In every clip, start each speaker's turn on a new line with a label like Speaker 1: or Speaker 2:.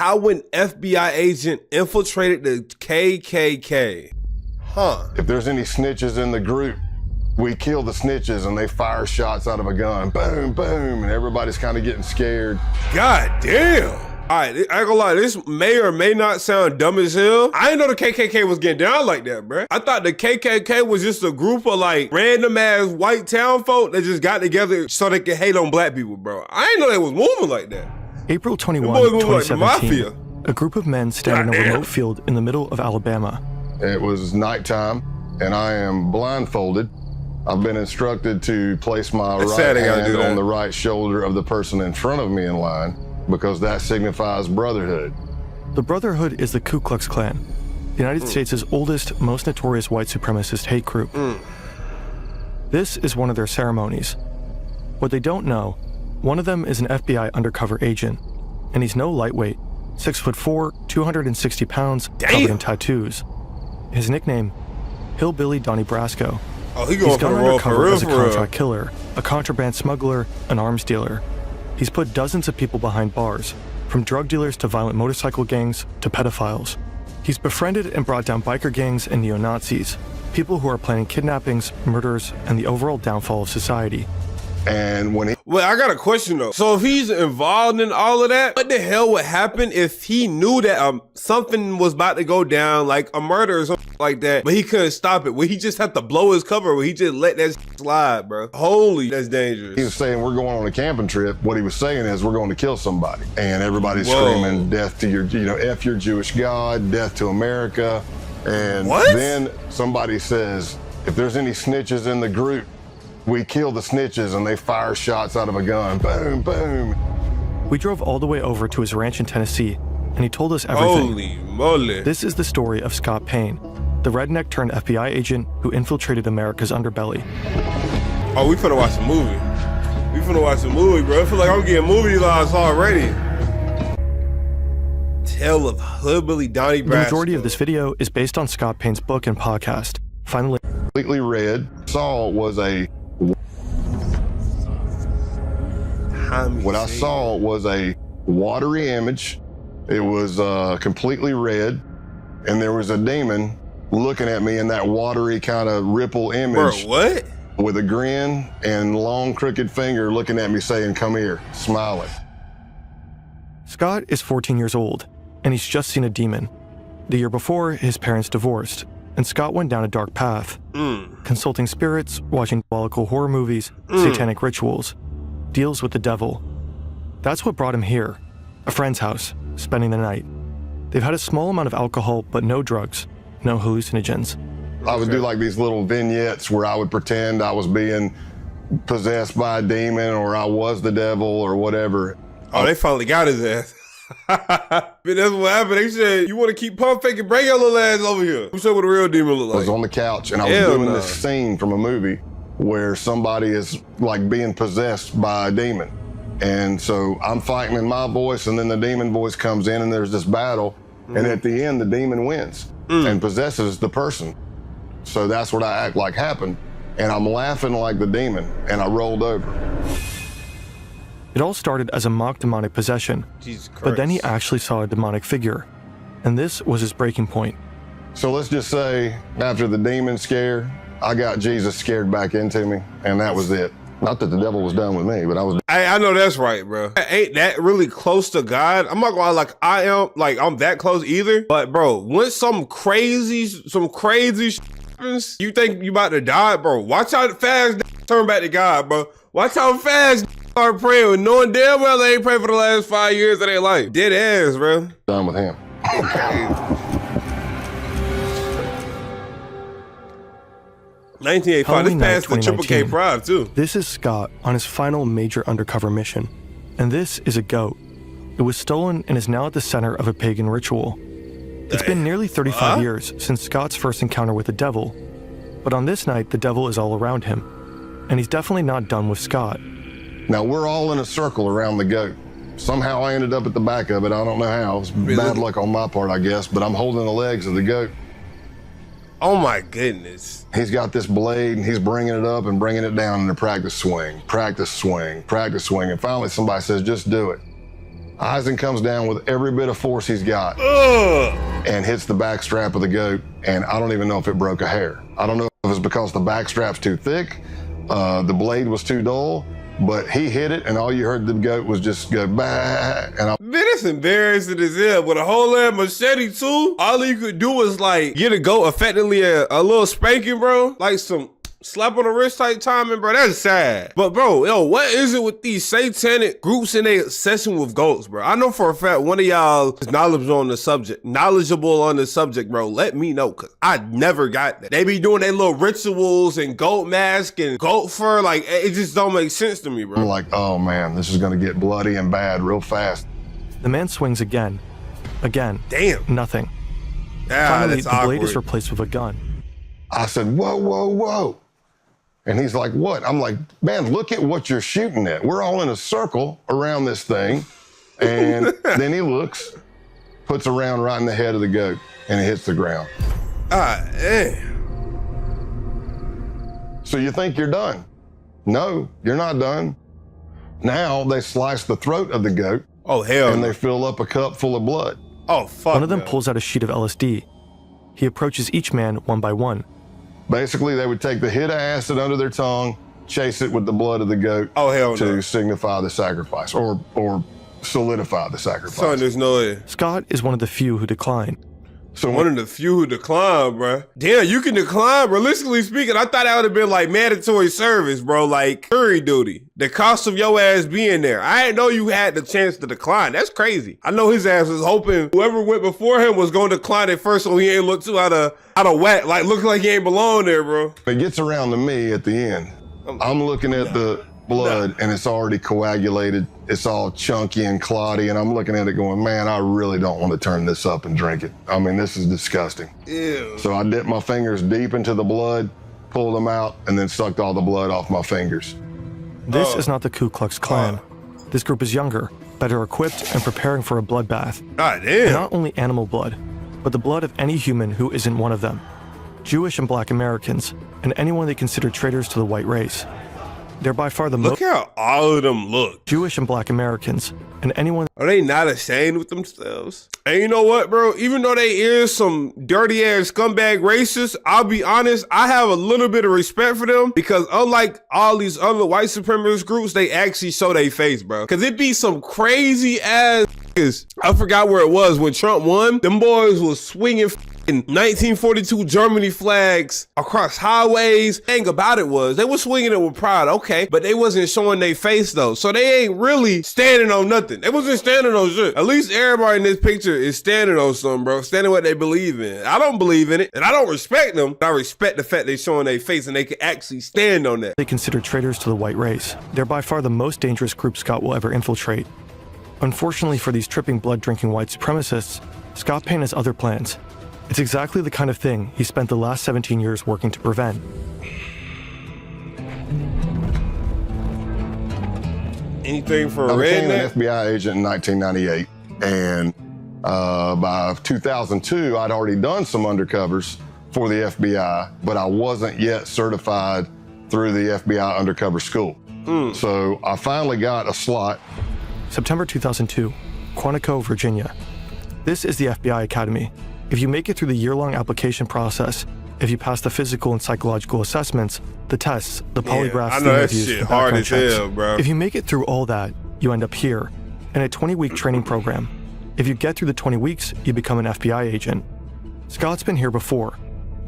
Speaker 1: How an FBI agent infiltrated the KKK. Huh.
Speaker 2: If there's any snitches in the group, we kill the snitches and they fire shots out of a gun. Boom, boom, and everybody's kind of getting scared.
Speaker 1: God damn. All right, I ain't gonna lie, this may or may not sound dumb as hell. I didn't know the KKK was getting down like that, bruh. I thought the KKK was just a group of like random ass white town folk that just got together so they could hate on black people, bro. I didn't know they was moving like that.
Speaker 3: April 21, 2017, a group of men stand in a remote field in the middle of Alabama.
Speaker 2: It was nighttime and I am blindfolded. I've been instructed to place my right hand on the right shoulder of the person in front of me in line because that signifies brotherhood.
Speaker 3: The Brotherhood is the Ku Klux Klan, the United States' oldest, most notorious white supremacist hate group. This is one of their ceremonies. What they don't know, one of them is an FBI undercover agent, and he's no lightweight, 6'4", 260 pounds, covered in tattoos. His nickname, Hillbilly Donnie Brasco.
Speaker 1: Oh, he's gone
Speaker 3: undercover as a contract killer, a contraband smuggler, an arms dealer. He's put dozens of people behind bars, from drug dealers to violent motorcycle gangs to pedophiles. He's befriended and brought down biker gangs and neo-Nazis, people who are planning kidnappings, murders, and the overall downfall of society.
Speaker 2: And when he...
Speaker 1: Well, I got a question though. So if he's involved in all of that, what the hell would happen if he knew that something was about to go down, like a murder or something like that, but he couldn't stop it? Would he just have to blow his cover? Would he just let that slide, bro? Holy, that's dangerous.
Speaker 2: He was saying we're going on a camping trip. What he was saying is we're going to kill somebody. And everybody's screaming death to your, F your Jewish God, death to America. And then somebody says, if there's any snitches in the group, we kill the snitches and they fire shots out of a gun. Boom, boom.
Speaker 3: We drove all the way over to his ranch in Tennessee, and he told us everything.
Speaker 1: Holy moly.
Speaker 3: This is the story of Scott Payne, the redneck turned FBI agent who infiltrated America's underbelly.
Speaker 1: Oh, we finna watch a movie. We finna watch a movie, bro. I feel like I'm getting movie lives already. Tale of Hillbilly Donnie Brasco.
Speaker 3: The majority of this video is based on Scott Payne's book and podcast. Finally,
Speaker 2: completely red. What I saw was a watery image. It was completely red, and there was a demon looking at me in that watery kind of ripple image.
Speaker 1: Bro, what?
Speaker 2: With a grin and long crooked finger looking at me saying, "Come here," smiling.
Speaker 3: Scott is 14 years old, and he's just seen a demon. The year before, his parents divorced, and Scott went down a dark path, consulting spirits, watching diabolical horror movies, satanic rituals, deals with the devil. That's what brought him here, a friend's house, spending the night. They've had a small amount of alcohol, but no drugs, no hallucinogens.
Speaker 2: I would do like these little vignettes where I would pretend I was being possessed by a demon or I was the devil or whatever.
Speaker 1: Oh, they finally got his ass. But that's what happened. They said, you want to keep pump faking, bring your little ass over here. I'm sure what a real demon look like.
Speaker 2: I was on the couch and I was doing this scene from a movie where somebody is like being possessed by a demon. And so I'm fighting in my voice and then the demon voice comes in and there's this battle. And at the end, the demon wins and possesses the person. So that's what I act like happened. And I'm laughing like the demon and I rolled over.
Speaker 3: It all started as a mock demonic possession, but then he actually saw a demonic figure. And this was his breaking point.
Speaker 2: So let's just say after the demon scare, I got Jesus scared back into me, and that was it. Not that the devil was done with me, but I was.
Speaker 1: I know that's right, bro. I ain't that really close to God. I'm not gonna like I'm that close either. But bro, when some crazy happens, you think you about to die, bro? Watch how fast turn back to God, bro. Watch how fast start praying, knowing damn well they ain't prayed for the last 5 years of their life. Dead ass, bro.
Speaker 2: Done with him.
Speaker 1: 1985, this passed the Triple K Pride too.
Speaker 3: This is Scott on his final major undercover mission. And this is a goat. It was stolen and is now at the center of a pagan ritual. It's been nearly 35 years since Scott's first encounter with the devil. But on this night, the devil is all around him. And he's definitely not done with Scott.
Speaker 2: Now we're all in a circle around the goat. Somehow I ended up at the back of it. I don't know how. It's bad luck on my part, I guess, but I'm holding the legs of the goat.
Speaker 1: Oh my goodness.
Speaker 2: He's got this blade and he's bringing it up and bringing it down in a practice swing, practice swing, practice swing. And finally somebody says, just do it. Eisen comes down with every bit of force he's got and hits the back strap of the goat, and I don't even know if it broke a hair. I don't know if it's because the back strap's too thick, the blade was too dull, but he hit it, and all you heard the goat was just go bah, and
Speaker 1: Man, that's embarrassing as hell. With a whole ass machete too, all you could do was like get a goat effectively a little spanking, bro. Like some slap on the wrist type timing, bro. That's sad. But bro, yo, what is it with these satanic groups and their obsession with goats, bro? I know for a fact one of y'all is knowledgeable on the subject, bro. Let me know, cause I never got that. They be doing their little rituals and goat mask and goat fur. Like, it just don't make sense to me, bro.
Speaker 2: I'm like, oh man, this is gonna get bloody and bad real fast.
Speaker 3: The man swings again. Again.
Speaker 1: Damn.
Speaker 3: Nothing.
Speaker 1: Finally,
Speaker 3: the
Speaker 1: awkward.
Speaker 3: blade is replaced with a gun.
Speaker 2: I said, whoa, whoa, whoa. And he's like, what? I'm like, man, look at what you're shooting at. We're all in a circle around this thing. And then he looks, puts a round right in the head of the goat, and it hits the ground. So you think you're done? No, you're not done. Now they slice the throat of the goat.
Speaker 1: Oh, hell.
Speaker 2: And they fill up a cup full of blood.
Speaker 1: Oh, fuck.
Speaker 3: One of them pulls out a sheet of LSD. He approaches each man one by one.
Speaker 2: Basically, they would take the hit of acid under their tongue, chase it with the blood of the goat to signify the sacrifice or solidify the sacrifice.
Speaker 1: Son, there's no way.
Speaker 3: Scott is one of the few who decline.
Speaker 2: So
Speaker 1: one of the few who decline, bro. Damn, you can decline. Realistically speaking, I thought that would have been like mandatory service, bro. Like jury duty. The cost of your ass being there. I didn't know you had the chance to decline. That's crazy. I know his ass was hoping whoever went before him was going to decline it first, so he ain't look too out of whack. Like look like he ain't belong there, bro.
Speaker 2: It gets around to me at the end. I'm looking at the blood and it's already coagulated. It's all chunky and clotty, and I'm looking at it going, man, I really don't want to turn this up and drink it. I mean, this is disgusting.
Speaker 1: Ew.
Speaker 2: So I dipped my fingers deep into the blood, pulled them out, and then sucked all the blood off my fingers.
Speaker 3: This is not the Ku Klux Klan. This group is younger, better equipped, and preparing for a bloodbath.
Speaker 1: God damn.
Speaker 3: And not only animal blood, but the blood of any human who isn't one of them. Jewish and Black Americans, and anyone they consider traitors to the white race. They're by far the most—
Speaker 1: Look how all of them look.
Speaker 3: Jewish and Black Americans, and anyone—
Speaker 1: Are they not ashamed with themselves? And you know what, bro? Even though they is some dirty ass scumbag racists, I'll be honest, I have a little bit of respect for them because unlike all these other white supremacist groups, they actually show their face, bro. Cause it be some crazy ass I forgot where it was when Trump won. Them boys was swinging 1942 Germany flags across highways. Thing about it was they were swinging it with pride, okay, but they wasn't showing their face though, so they ain't really standing on nothing. They wasn't standing on shit. At least everybody in this picture is standing on something, bro, standing what they believe in. I don't believe in it, and I don't respect them, but I respect the fact they showing their face and they can actually stand on that.
Speaker 3: They consider traitors to the white race. They're by far the most dangerous group Scott will ever infiltrate. Unfortunately for these tripping, blood-drinking white supremacists, Scott Payne has other plans. It's exactly the kind of thing he spent the last 17 years working to prevent.
Speaker 1: Anything for a
Speaker 2: redneck? I became an
Speaker 1: redneck?
Speaker 2: FBI agent in 1998, and by 2002, I'd already done some undercovers for the FBI, but I wasn't yet certified through the FBI undercover school. So I finally got a slot.
Speaker 3: September 2002, Quantico, Virginia. This is the FBI Academy. If you make it through the year-long application process, if you pass the physical and psychological assessments, the tests, the polygraphs,
Speaker 1: I know
Speaker 3: the
Speaker 1: that
Speaker 3: interviews,
Speaker 1: shit
Speaker 3: the
Speaker 1: hard
Speaker 3: background
Speaker 1: as
Speaker 3: checks,
Speaker 1: hell, bro.
Speaker 3: if you make it through all that, you end up here, in a 20-week training program. If you get through the 20 weeks, you become an FBI agent. Scott's been here before.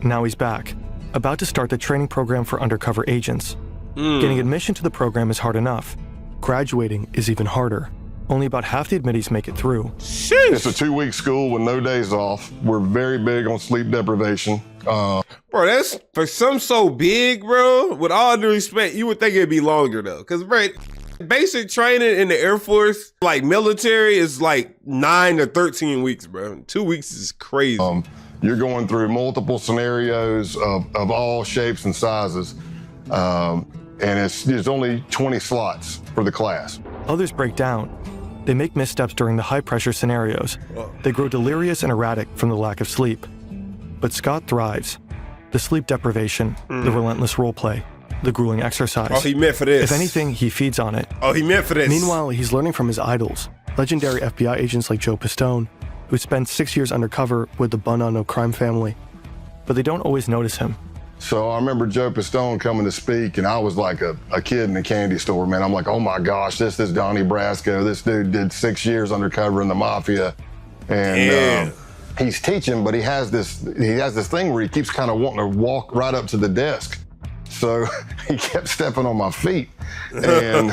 Speaker 3: Now he's back, about to start the training program for undercover agents. Getting admission to the program is hard enough. Graduating is even harder. Only about half the admittees make it through.
Speaker 1: Sheesh.
Speaker 2: It's a 2-week school with no days off. We're very big on sleep deprivation.
Speaker 1: Bro, that's for some so big, bro. With all due respect, you would think it'd be longer though. Cause bro, basic training in the Air Force, like military, is like 9 to 13 weeks, bro. 2 weeks is crazy.
Speaker 2: You're going through multiple scenarios of all shapes and sizes. And there's only 20 slots for the class.
Speaker 3: Others break down. They make missteps during the high-pressure scenarios. They grow delirious and erratic from the lack of sleep. But Scott thrives. The sleep deprivation, the relentless roleplay, the grueling exercise.
Speaker 1: Oh, he meant for this.
Speaker 3: If anything, he feeds on it.
Speaker 1: Oh, he meant for this.
Speaker 3: Meanwhile, he's learning from his idols, Legendary FBI agents like Joe Pistone, who spent 6 years undercover with the Bonanno crime family. But they don't always notice him.
Speaker 2: So I remember Joe Pistone coming to speak, and I was like a kid in a candy store, man. I'm like, oh my gosh, this is Donnie Brasco. This dude did 6 years undercover in the mafia. And he's teaching, but he has this thing where he keeps kind of wanting to walk right up to the desk. So he kept stepping on my feet. And,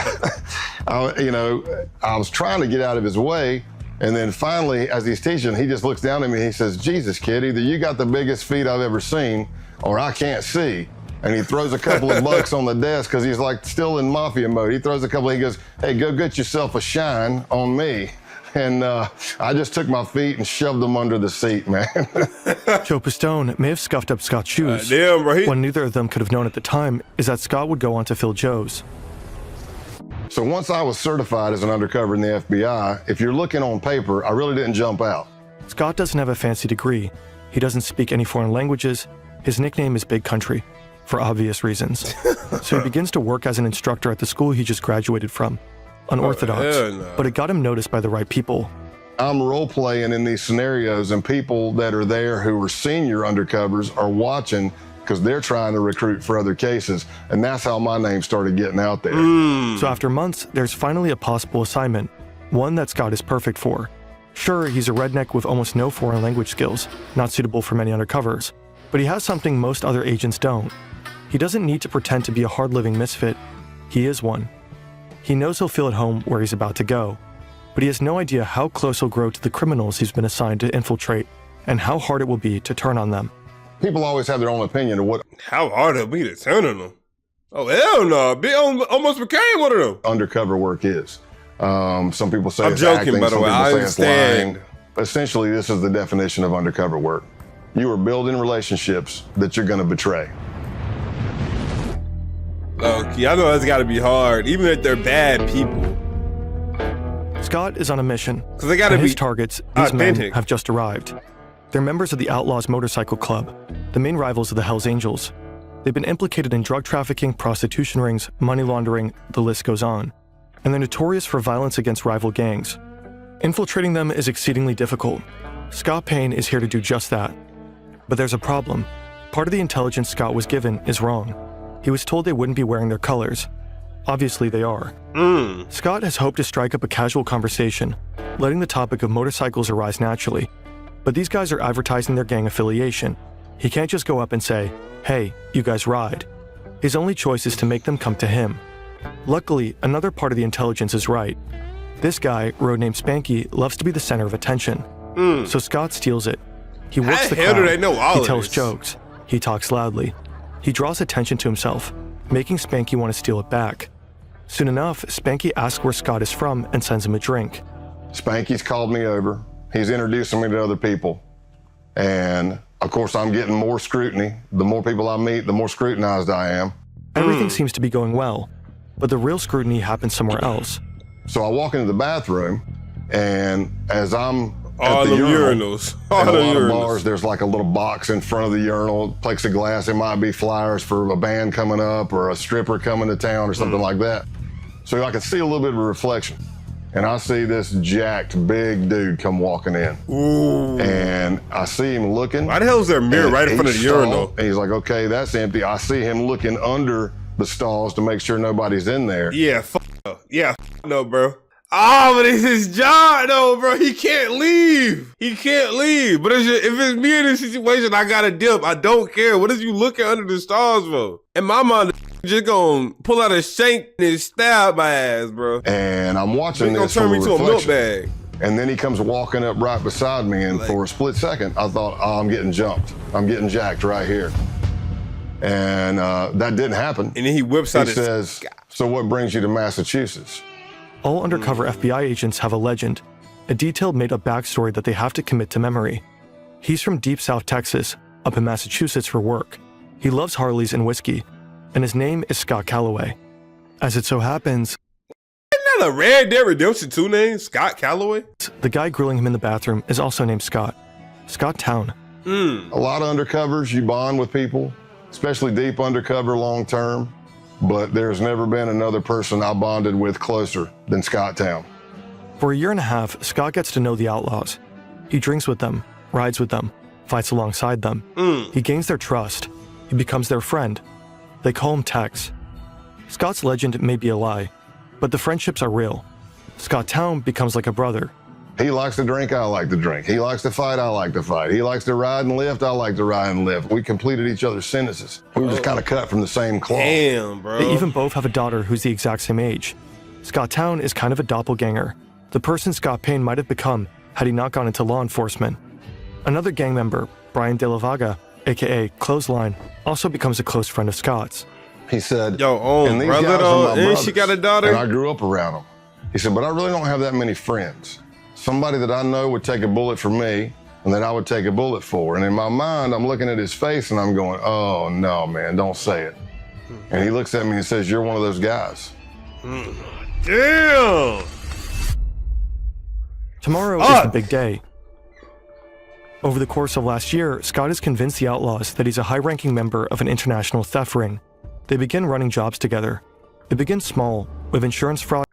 Speaker 2: I was trying to get out of his way. And then finally, as he's teaching, he just looks down at me. He says, Jesus, kid, either you got the biggest feet I've ever seen, or I can't see. And he throws a couple of bucks on the desk because he's like still in mafia mode. He throws a couple, he goes, hey, go get yourself a shine on me. And I just took my feet and shoved them under the seat, man.
Speaker 3: Joe Pistone may have scuffed up Scott's shoes.
Speaker 1: Damn, right.
Speaker 3: What neither of them could have known at the time is that Scott would go on to fill Joe's.
Speaker 2: So once I was certified as an undercover in the FBI, if you're looking on paper, I really didn't jump out.
Speaker 3: Scott doesn't have a fancy degree. He doesn't speak any foreign languages. His nickname is Big Country, for obvious reasons. So he begins to work as an instructor at the school he just graduated from. Unorthodox, but it got him noticed by the right people.
Speaker 2: I'm role-playing in these scenarios, and people that are there who are senior undercovers are watching because they're trying to recruit for other cases, and that's how my name started getting out there.
Speaker 3: So after months, there's finally a possible assignment, one that Scott is perfect for. Sure, he's a redneck with almost no foreign language skills, not suitable for many undercovers. But he has something most other agents don't. He doesn't need to pretend to be a hard-living misfit. He is one. He knows he'll feel at home where he's about to go, but he has no idea how close he'll grow to the criminals he's been assigned to infiltrate and how hard it will be to turn on them.
Speaker 2: People always have their own opinion of what
Speaker 1: How hard it'll be to turn on them. Oh, hell no. Almost became one of them.
Speaker 2: undercover work is. Some people say
Speaker 1: I'm
Speaker 2: it's
Speaker 1: joking,
Speaker 2: acting,
Speaker 1: by the
Speaker 2: some
Speaker 1: way.
Speaker 2: people
Speaker 1: I
Speaker 2: say it's
Speaker 1: understand.
Speaker 2: lying. Essentially, this is the definition of undercover work. You are building relationships that you're going to betray.
Speaker 1: Okay, I know that's got to be hard, even if they're bad people.
Speaker 3: Scott is on a mission.
Speaker 1: Because they got to
Speaker 3: and
Speaker 1: be
Speaker 3: his targets, these men,
Speaker 1: authentic.
Speaker 3: have just arrived. They're members of the Outlaws Motorcycle Club, the main rivals of the Hells Angels. They've been implicated in drug trafficking, prostitution rings, money laundering, the list goes on. And they're notorious for violence against rival gangs. Infiltrating them is exceedingly difficult. Scott Payne is here to do just that. But there's a problem. Part of the intelligence Scott was given is wrong. He was told they wouldn't be wearing their colors. Obviously they are. Scott has hoped to strike up a casual conversation, letting the topic of motorcycles arise naturally. But these guys are advertising their gang affiliation. He can't just go up and say, hey, you guys ride. His only choice is to make them come to him. Luckily, another part of the intelligence is right. This guy, road named Spanky, loves to be the center of attention. So Scott steals it. He works
Speaker 1: How
Speaker 3: the
Speaker 1: the hell
Speaker 3: crowd.
Speaker 1: do they know all
Speaker 3: He
Speaker 1: of
Speaker 3: tells
Speaker 1: this?
Speaker 3: jokes. He talks loudly. He draws attention to himself, making Spanky want to steal it back. Soon enough, Spanky asks where Scott is from and sends him a drink.
Speaker 2: Spanky's called me over. He's introducing me to other people. And of course, I'm getting more scrutiny. The more people I meet, the more scrutinized I am.
Speaker 3: Everything seems to be going well, but the real scrutiny happens somewhere else.
Speaker 2: So I walk into the bathroom, and as I'm
Speaker 1: All
Speaker 2: at the
Speaker 1: the
Speaker 2: urinal,
Speaker 1: urinals.
Speaker 2: in
Speaker 1: All
Speaker 2: a
Speaker 1: the
Speaker 2: lot of
Speaker 1: urinals.
Speaker 2: bars, there's like a little box in front of the urinal, plexiglass. It might be flyers for a band coming up or a stripper coming to town or something like that. So I can see a little bit of a reflection. And I see this jacked big dude come walking in.
Speaker 1: Ooh.
Speaker 2: And I see him looking.
Speaker 1: Why the hell is there a mirror
Speaker 2: at
Speaker 1: right in front of
Speaker 2: each
Speaker 1: the
Speaker 2: stall,
Speaker 1: urinal?
Speaker 2: And he's like, okay, that's empty. I see him looking under the stalls to make sure nobody's in there.
Speaker 1: Yeah, no, bro. Oh, but it's his job, though, bro. He can't leave. He can't leave. But if it's me in this situation, I gotta dip. I don't care. What is you looking under the stars for? And my mom just gonna pull out a shank and stab my ass, bro.
Speaker 2: And I'm watching
Speaker 1: He's gonna
Speaker 2: this
Speaker 1: turn
Speaker 2: from
Speaker 1: me to a milk
Speaker 2: reflection.
Speaker 1: bag.
Speaker 2: And then he comes walking up right beside me, and for a split second, I thought, oh, I'm getting jumped. I'm getting jacked right here. And that didn't happen.
Speaker 1: And then he whips
Speaker 2: He
Speaker 1: out his...
Speaker 2: says, so what brings you to Massachusetts?
Speaker 3: All undercover FBI agents have a legend, a detailed made-up backstory that they have to commit to memory. He's from deep South Texas, up in Massachusetts for work. He loves Harleys and whiskey, and his name is Scott Calloway. As it so happens,
Speaker 1: Isn't that a Red Dead Redemption 2 name? Scott Calloway?
Speaker 3: the guy grilling him in the bathroom is also named Scott. Scott Town.
Speaker 2: A lot of undercovers, you bond with people, especially deep undercover long term. But there's never been another person I bonded with closer than Scott Town.
Speaker 3: For a year and a half, Scott gets to know the outlaws. He drinks with them, rides with them, fights alongside them. He gains their trust. He becomes their friend. They call him Tex. Scott's legend may be a lie, but the friendships are real. Scott Town becomes like a brother.
Speaker 2: He likes to drink, I like to drink. He likes to fight, I like to fight. He likes to ride and lift, I like to ride and lift. We completed each other's sentences. We were just kind of cut from the same cloth.
Speaker 1: Damn, bro.
Speaker 3: They even both have a daughter who's the exact same age. Scott Town is kind of a doppelganger, the person Scott Payne might have become had he not gone into law enforcement. Another gang member, Brian De La Vaga, aka Clothesline, also becomes a close friend of Scott's.
Speaker 2: He said,
Speaker 1: Yo,
Speaker 2: and these
Speaker 1: brother,
Speaker 2: guys are my
Speaker 1: and
Speaker 2: brothers,
Speaker 1: she got a daughter?
Speaker 2: and I grew up around them. He said, but I really don't have that many friends. Somebody that I know would take a bullet for me and that I would take a bullet for. And in my mind, I'm looking at his face and I'm going, oh, no, man, don't say it. And he looks at me and says, you're one of those guys.
Speaker 1: Damn.
Speaker 3: Tomorrow is the big day. Over the course of last year, Scott has convinced the outlaws that he's a high-ranking member of an international theft ring. They begin running jobs together. It begins small, with insurance fraud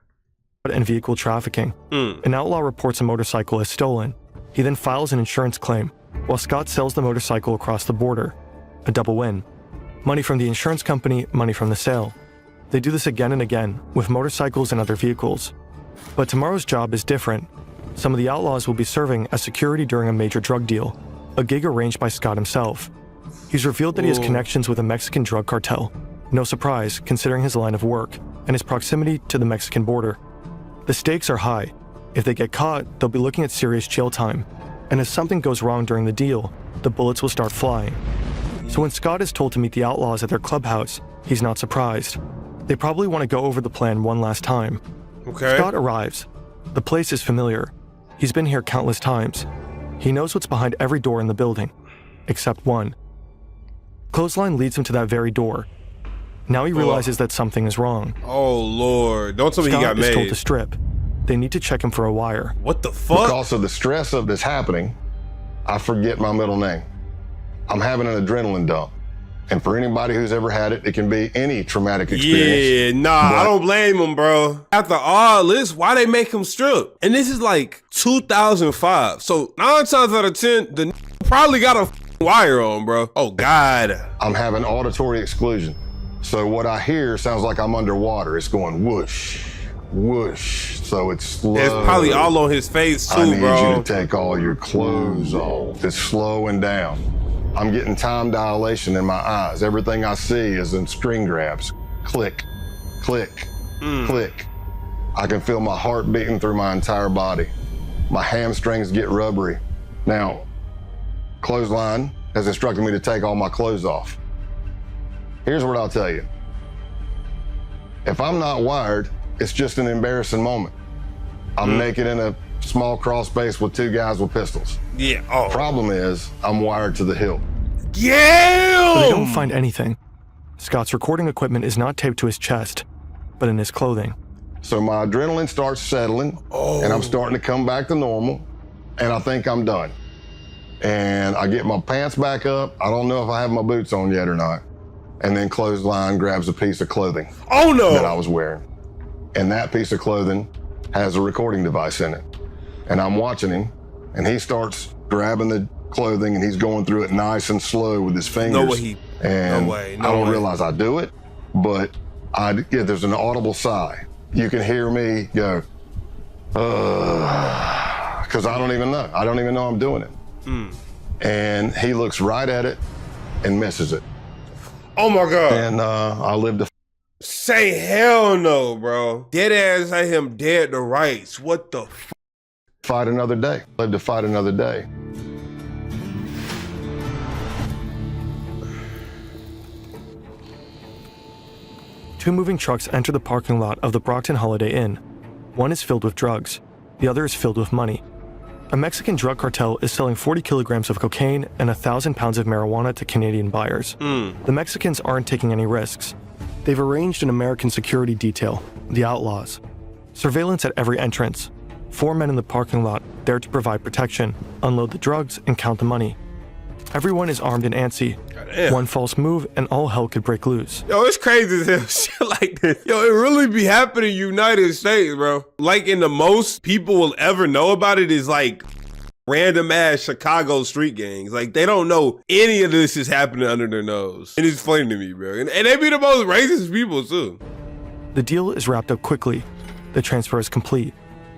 Speaker 3: and vehicle trafficking. An outlaw reports a motorcycle as stolen. He then files an insurance claim, while Scott sells the motorcycle across the border. A double win. Money from the insurance company, money from the sale. They do this again and again, with motorcycles and other vehicles. But tomorrow's job is different. Some of the outlaws will be serving as security during a major drug deal, a gig arranged by Scott himself. He's revealed that he has connections with a Mexican drug cartel. No surprise, considering his line of work and his proximity to the Mexican border. The stakes are high. If they get caught, they'll be looking at serious jail time. And if something goes wrong during the deal, the bullets will start flying. So when Scott is told to meet the outlaws at their clubhouse, he's not surprised. They probably want to go over the plan one last time.
Speaker 1: Okay.
Speaker 3: Scott arrives. The place is familiar. He's been here countless times. He knows what's behind every door in the building, except one. Clothesline leads him to that very door. Now he realizes that something is wrong.
Speaker 1: Oh, Lord. Don't tell me he got
Speaker 3: Scott is told
Speaker 1: made.
Speaker 3: to strip. They need to check him for a wire.
Speaker 1: What the fuck?
Speaker 2: Because of the stress of this happening, I forget my middle name. I'm having an adrenaline dump. And for anybody who's ever had it, it can be any traumatic experience.
Speaker 1: Yeah, nah, I don't blame him, bro. After all this, why they make him strip? And this is like 2005. So 9 times out of 10, the probably got a wire on, bro. Oh, God.
Speaker 2: I'm having auditory exclusion. So what I hear sounds like I'm underwater. It's going whoosh, whoosh. So it's slow.
Speaker 1: It's probably all on his face, too,
Speaker 2: I need
Speaker 1: bro.
Speaker 2: you to take all your clothes off. It's slowing down. I'm getting time dilation in my eyes. Everything I see is in string grabs. Click, click, click. I can feel my heart beating through my entire body. My hamstrings get rubbery. Now, Clothesline has instructed me to take all my clothes off. Here's what I'll tell you. If I'm not wired, it's just an embarrassing moment. I'm naked in a small crawl space with 2 guys with pistols.
Speaker 1: Yeah. Oh.
Speaker 2: Problem is, I'm wired to the hilt.
Speaker 1: Yeah.
Speaker 3: But they don't find anything. Scott's recording equipment is not taped to his chest, but in his clothing.
Speaker 2: So my adrenaline starts settling, and I'm starting to come back to normal, and I think I'm done. And I get my pants back up. I don't know if I have my boots on yet or not. And then Clothesline grabs a piece of clothing
Speaker 1: Oh, no.
Speaker 2: that I was wearing. And that piece of clothing has a recording device in it. And I'm watching him, and he starts grabbing the clothing, and he's going through it nice and slow with his fingers.
Speaker 1: No way.
Speaker 2: And
Speaker 1: No way.
Speaker 2: I don't
Speaker 1: way.
Speaker 2: realize I do it, but there's an audible sigh. You can hear me go, because I don't even know. I don't even know I'm doing it. And he looks right at it and misses it.
Speaker 1: Oh, my God.
Speaker 2: And I lived to
Speaker 1: Say hell no, bro. Dead ass at him dead to rights. What the f?
Speaker 2: fight another day. Live to fight another day.
Speaker 3: Two moving trucks enter the parking lot of the Brockton Holiday Inn. One is filled with drugs. The other is filled with money. A Mexican drug cartel is selling 40 kilograms of cocaine and 1,000 pounds of marijuana to Canadian buyers. The Mexicans aren't taking any risks. They've arranged an American security detail, the Outlaws. Surveillance at every entrance. 4 men in the parking lot there to provide protection, unload the drugs, and count the money. Everyone is armed and antsy.
Speaker 1: Goddamn.
Speaker 3: One false move and all hell could break loose.
Speaker 1: Yo, it's crazy as hell shit like this. Yo, it really be happening in the United States, bro. Like, in the most people will ever know about it is like random ass Chicago street gangs. Like, they don't know any of this is happening under their nose. And it's funny to me, bro. And they be the most racist people, too.
Speaker 3: The deal is wrapped up quickly. The transfer is complete.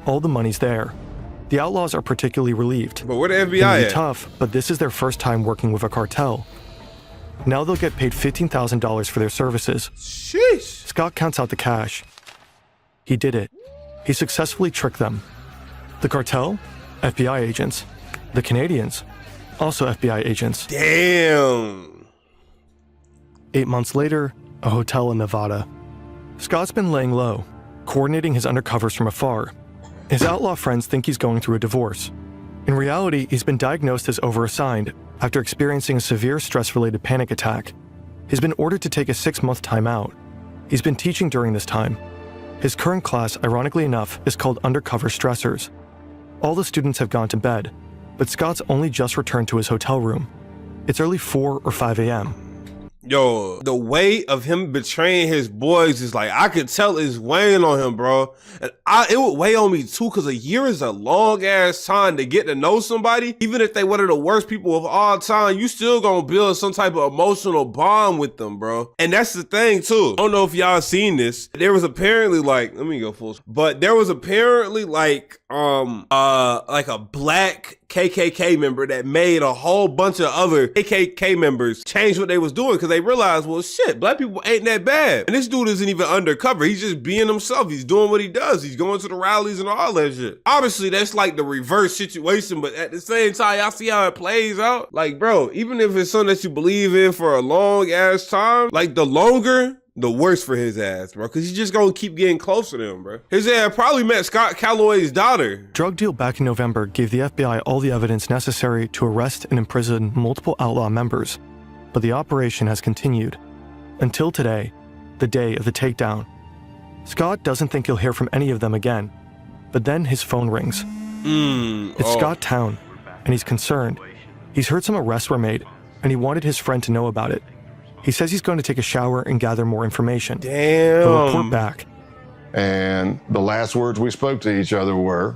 Speaker 3: All the money's there. The outlaws are particularly relieved.
Speaker 1: But where the
Speaker 3: It
Speaker 1: FBI
Speaker 3: may be
Speaker 1: at?
Speaker 3: tough, but this is their first time working with a cartel. Now they'll get paid $15,000 for their services.
Speaker 1: Sheesh.
Speaker 3: Scott counts out the cash. He did it. He successfully tricked them. The cartel? FBI agents. The Canadians? Also FBI agents.
Speaker 1: Damn.
Speaker 3: 8 months later, a hotel in Nevada. Scott's been laying low, coordinating his undercovers from afar. His outlaw friends think he's going through a divorce. In reality, he's been diagnosed as overassigned after experiencing a severe stress-related panic attack. He's been ordered to take a 6-month timeout. He's been teaching during this time. His current class, ironically enough, is called Undercover Stressors. All the students have gone to bed, but Scott's only just returned to his hotel room. It's early 4 or 5 a.m.
Speaker 1: Yo, the weight of him betraying his boys is like, I could tell it's weighing on him, bro. And it would weigh on me too, because a year is a long ass time to get to know somebody. Even if they one of the worst people of all time, you still gonna build some type of emotional bond with them, bro. And that's the thing too. I don't know if y'all seen this. There was apparently like, let me go full, but there was apparently like a black KKK member that made a whole bunch of other KKK members change what they was doing because they realized, well, shit, black people ain't that bad. And this dude isn't even undercover. He's just being himself. He's doing what he does. He's going to the rallies and all that shit. Obviously, that's like the reverse situation, but at the same time, y'all see how it plays out? Like, bro, even if it's something that you believe in for a long ass time, like the longer, the worse for his ass, bro, because he's just gonna keep getting closer to him, bro. His ass probably met Scott Calloway's daughter.
Speaker 3: Drug deal back in November gave the FBI all the evidence necessary to arrest and imprison multiple outlaw members, but the operation has continued. Until today, the day of the takedown. Scott doesn't think he'll hear from any of them again, but then his phone rings. It's Scott Town, and he's concerned. He's heard some arrests were made, and he wanted his friend to know about it. He says he's going to take a shower and gather more information.
Speaker 1: Damn.
Speaker 3: He'll report back.
Speaker 2: And the last words we spoke to each other were,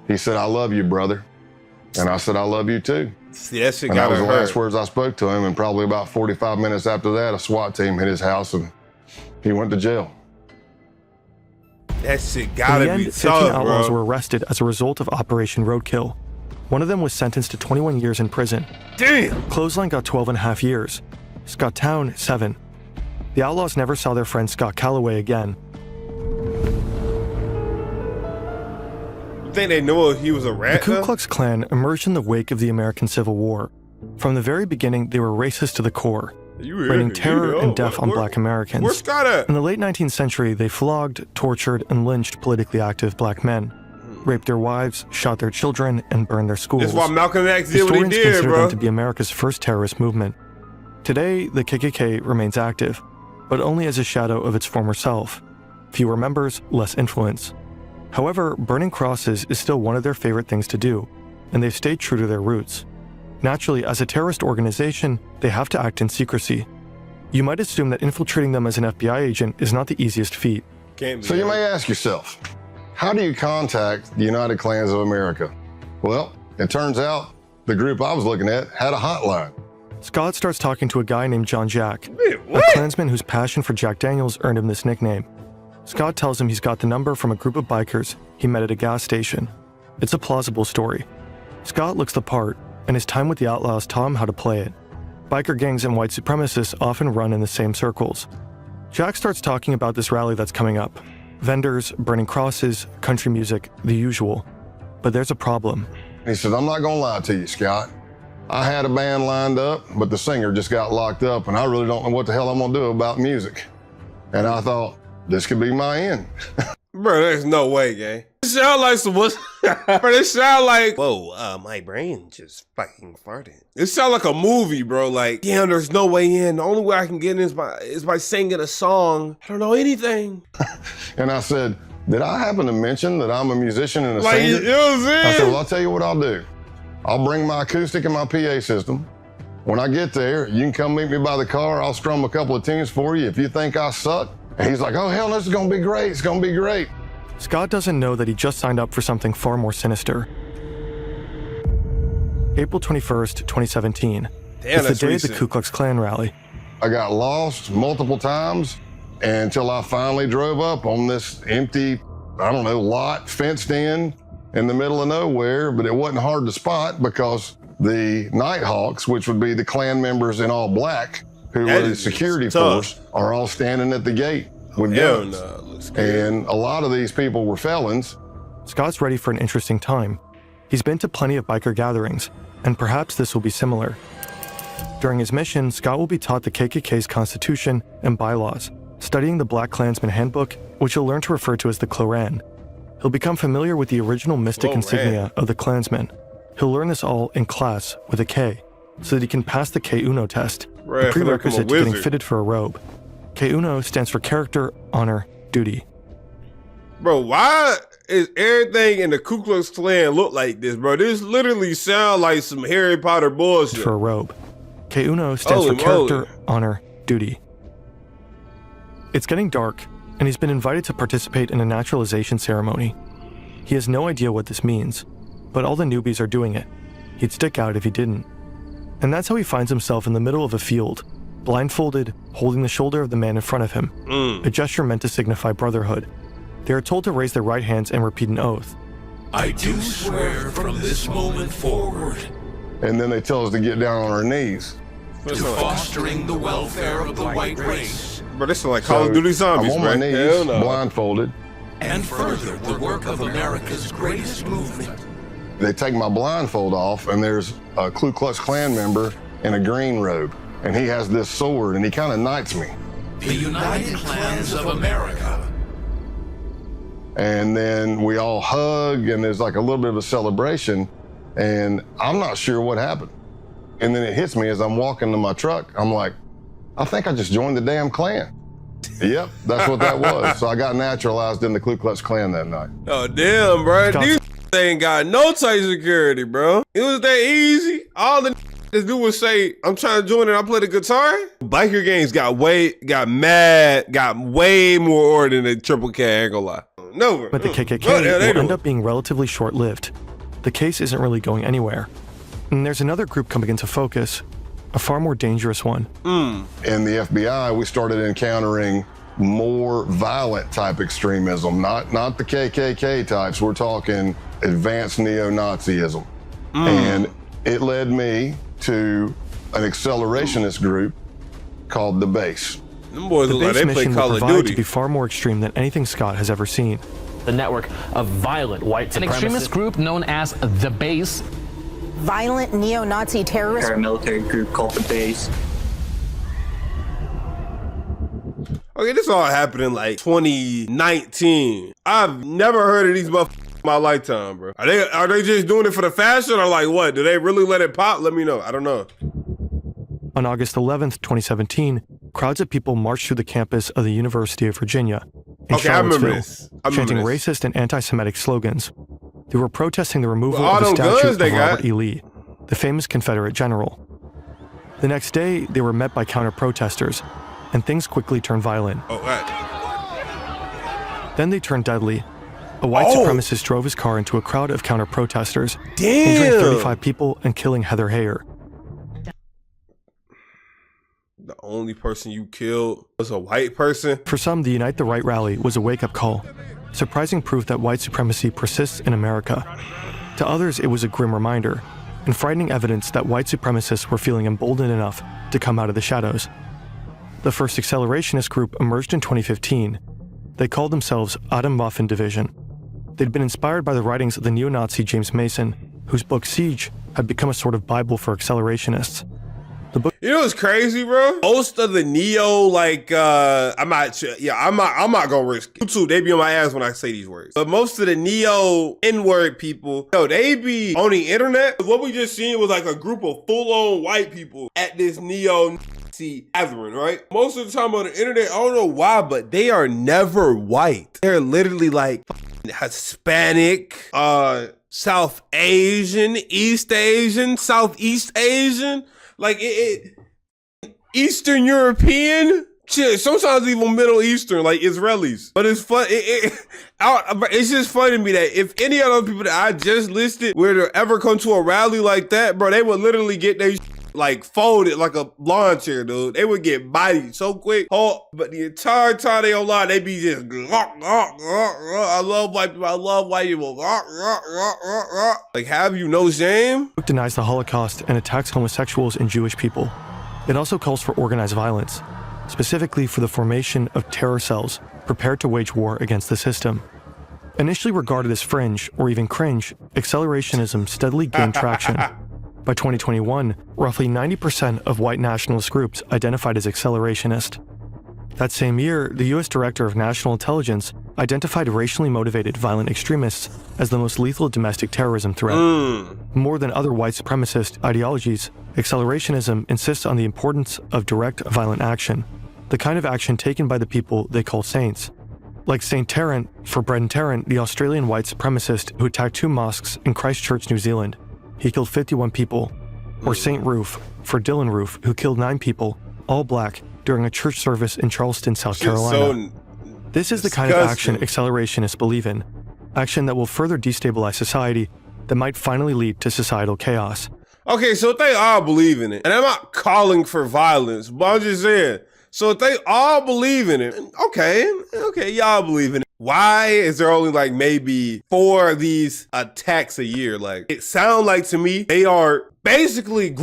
Speaker 2: he said, "I love you, brother." And I said, "I love you too."
Speaker 1: See, that shit
Speaker 2: And that
Speaker 1: gotta
Speaker 2: was the last
Speaker 1: hurt.
Speaker 2: words I spoke to him. And probably about 45 minutes after that, a SWAT team hit his house and he went to jail.
Speaker 1: That shit
Speaker 3: In
Speaker 1: gotta
Speaker 3: the
Speaker 1: be
Speaker 3: end, 15
Speaker 1: tough,
Speaker 3: outlaws
Speaker 1: bro.
Speaker 3: were arrested as a result of Operation Roadkill. One of them was sentenced to 21 years in prison.
Speaker 1: Damn.
Speaker 3: Clothesline got 12 and a half years. Scott Town, 7. The outlaws never saw their friend Scott Calloway again.
Speaker 1: You think they knew he was a
Speaker 3: The
Speaker 1: rat?
Speaker 3: Ku
Speaker 1: though?
Speaker 3: Klux Klan emerged in the wake of the American Civil War. From the very beginning, they were racist to the core,
Speaker 1: You
Speaker 3: raining terror and death on
Speaker 1: where-
Speaker 3: black Americans.
Speaker 1: Where's Scott at?
Speaker 3: In the late 19th century, they flogged, tortured, and lynched politically active black men, raped their wives, shot their children, and burned their schools.
Speaker 1: That's why Malcolm X did what he
Speaker 3: Historians
Speaker 1: did,
Speaker 3: consider
Speaker 1: bro.
Speaker 3: them to be America's first terrorist movement. Today, the KKK remains active, but only as a shadow of its former self. Fewer members, less influence. However, burning crosses is still one of their favorite things to do, and they've stayed true to their roots. Naturally, as a terrorist organization, they have to act in secrecy. You might assume that infiltrating them as an FBI agent is not the easiest feat.
Speaker 1: Can't be.
Speaker 2: So you may ask yourself, how do you contact the United Klans of America? Well, it turns out the group I was looking at had a hotline.
Speaker 3: Scott starts talking to a guy named John Jack,
Speaker 1: Wait,
Speaker 3: a
Speaker 1: what?
Speaker 3: Klansman whose passion for Jack Daniels earned him this nickname. Scott tells him he's got the number from a group of bikers he met at a gas station. It's a plausible story. Scott looks the part, and his time with the outlaws taught him how to play it. Biker gangs and white supremacists often run in the same circles. Jack starts talking about this rally that's coming up. Vendors, burning crosses, country music, the usual. But there's a problem.
Speaker 2: He said, "I'm not gonna lie to you, Scott. I had a band lined up, but the singer just got locked up, and I really don't know what the hell I'm gonna do about music." And I thought, this could be my end.
Speaker 1: Bro, there's no way, gang. It sound like some bro, it sound like, whoa, my brain just fucking farted. It sound like a movie, bro. Like, damn, there's no way in. The only way I can get in is by singing a song. I don't know anything.
Speaker 2: And I said, "Did I happen to mention that I'm a musician and a
Speaker 1: Like,
Speaker 2: singer?"
Speaker 1: you know what I'm saying?
Speaker 2: I said, "Well, I'll tell you what I'll do. I'll bring my acoustic and my PA system, When I get there, you can come meet me by the car. I'll strum a couple of tunes for you if you think I suck. And he's like, oh, hell, this is going to be great. It's going to be great.
Speaker 3: Scott doesn't know that he just signed up for something far more sinister. April 21st, 2017. It's the day of the Ku Klux Klan rally.
Speaker 2: I got lost multiple times until I finally drove up on this empty, I don't know, lot fenced in the middle of nowhere, but it wasn't hard to spot because the Nighthawks, which would be the Klan members in all black, who were the security force, are all standing at the gate with guns. And a lot of these people were felons.
Speaker 3: Scott's ready for an interesting time. He's been to plenty of biker gatherings, and perhaps this will be similar. During his mission, Scott will be taught the KKK's constitution and bylaws, studying the Black Klansman Handbook, which he'll learn to refer to as the Kloran. He'll become familiar with the original mystic insignia of the Klansmen. He'll learn this all in class with a K, so that he can pass the K-Uno test, the prerequisite to getting fitted for a robe. K-Uno stands for character, honor, duty.
Speaker 1: Bro, why is everything in the Ku Klux Klan look like this, bro? This literally sounds like some Harry Potter bullshit.
Speaker 3: For a robe. K-Uno stands for character, honor, duty. It's getting dark, and he's been invited to participate in a naturalization ceremony. He has no idea what this means, but all the newbies are doing it. He'd stick out if he didn't. And that's how he finds himself in the middle of a field, blindfolded, holding the shoulder of the man in front of him, a gesture meant to signify brotherhood. They are told to raise their right hands and repeat an oath.
Speaker 4: I do swear from this moment forward.
Speaker 2: And then they tell us to get down on our knees.
Speaker 4: To fostering the welfare of the white race.
Speaker 1: Bro, this is like Call of Duty Zombies,
Speaker 2: I'm on my knees, blindfolded.
Speaker 4: And further the work of America's greatest movement.
Speaker 2: They take my blindfold off, and there's a Ku Klux Klan member in a green robe. And he has this sword, and he kind of knights me.
Speaker 4: The United Klans of America.
Speaker 2: And then we all hug, and there's like a little bit of a celebration, and I'm not sure what happened. And then it hits me as I'm walking to my truck. I'm like, I think I just joined the damn Klan. Yep, that's what that was. So I got naturalized in the Ku Klux Klan that night.
Speaker 1: Oh, damn, bro. These ain't got no tight security, bro. It was that easy. All the this dude would say, I'm trying to join and I play the guitar. Biker gangs got way more order than the Triple K, I ain't gonna lie. No,
Speaker 3: but the KKK will end up being relatively short-lived. The case isn't really going anywhere. And there's another group coming into focus, a far more dangerous one.
Speaker 2: In the FBI, we started encountering more violent type extremism, not the KKK types. We're talking advanced neo-Nazism. And it led me to an accelerationist group called the Base.
Speaker 1: Them boys
Speaker 3: the
Speaker 1: look like
Speaker 3: Base
Speaker 1: they play
Speaker 3: mission
Speaker 1: Call
Speaker 3: will
Speaker 1: of
Speaker 3: provide
Speaker 1: Duty.
Speaker 3: to be far more extreme than anything Scott has ever seen.
Speaker 5: The network of violent white supremacists.
Speaker 6: An extremist group known as the Base.
Speaker 7: Violent neo-Nazi terrorists.
Speaker 8: Paramilitary group called the Base.
Speaker 1: Okay, this all happened in like 2019. I've never heard of these motherfuckers in my lifetime, bro. Are they just doing it for the fashion or like what? Do they really let it pop? Let me know. I don't know.
Speaker 3: On August 11th, 2017, crowds of people marched through the campus of the University of Virginia in Charlottesville, chanting racist and anti-Semitic slogans. They were protesting the removal of the statue of Robert E. Lee, the famous Confederate general. The next day, they were met by counter-protesters, and things quickly turned violent. Then they turned deadly. A white supremacist drove his car into a crowd of counter-protesters, injuring 35 people and killing Heather Heyer.
Speaker 1: The only person you killed was a white person?
Speaker 3: For some, the Unite the Right rally was a wake-up call, surprising proof that white supremacy persists in America. To others, it was a grim reminder, and frightening evidence that white supremacists were feeling emboldened enough to come out of the shadows. The first accelerationist group emerged in 2015. They called themselves Atomwaffen Division. They'd been inspired by the writings of the neo-Nazi James Mason, whose book Siege had become a sort of Bible for accelerationists.
Speaker 1: You know what's crazy, bro? Most of the neo, like, I'm not gonna risk it. YouTube, they be on my ass when I say these words. But most of the neo N-word people, they be on the internet. What we just seen was like a group of full-on white people at this neo-Nazi gathering, right? Most of the time on the internet, I don't know why, but they are never white. They're literally like Hispanic, South Asian, East Asian, Southeast Asian, like Eastern European. Shit, sometimes even Middle Eastern, like Israelis. But it's fun. It's just funny to me that if any of those people that I just listed were to ever come to a rally like that, bro, they would literally get their like folded like a lawn chair, dude. They would get bodied so quick. But the entire time they online, they be just I love white people. I love white people. Like, have you no shame?
Speaker 3: It denies the Holocaust and attacks homosexuals and Jewish people. It also calls for organized violence, specifically for the formation of terror cells prepared to wage war against the system. Initially regarded as fringe or even cringe, accelerationism steadily gained traction. By 2021, roughly 90% of white nationalist groups identified as accelerationist. That same year, the US Director of National Intelligence identified racially motivated violent extremists as the most lethal domestic terrorism threat. More than other white supremacist ideologies, accelerationism insists on the importance of direct violent action, the kind of action taken by the people they call saints. Like St. Tarrant, for Brenton Tarrant, the Australian white supremacist who attacked 2 mosques in Christchurch, New Zealand. He killed 51 people. Or St. Roof, for Dylan Roof, who killed 9 people, all black, during a church service in Charleston, South Carolina. This is the kind of action accelerationists believe in. Action that will further destabilize society, that might finally lead to societal chaos.
Speaker 1: Okay, so if they all believe in it, and I'm not calling for violence, but I'm just saying, so if they all believe in it, okay, y'all believe in it. Why is there only like maybe 4 of these attacks a year? Like, it sounds like to me, they are basically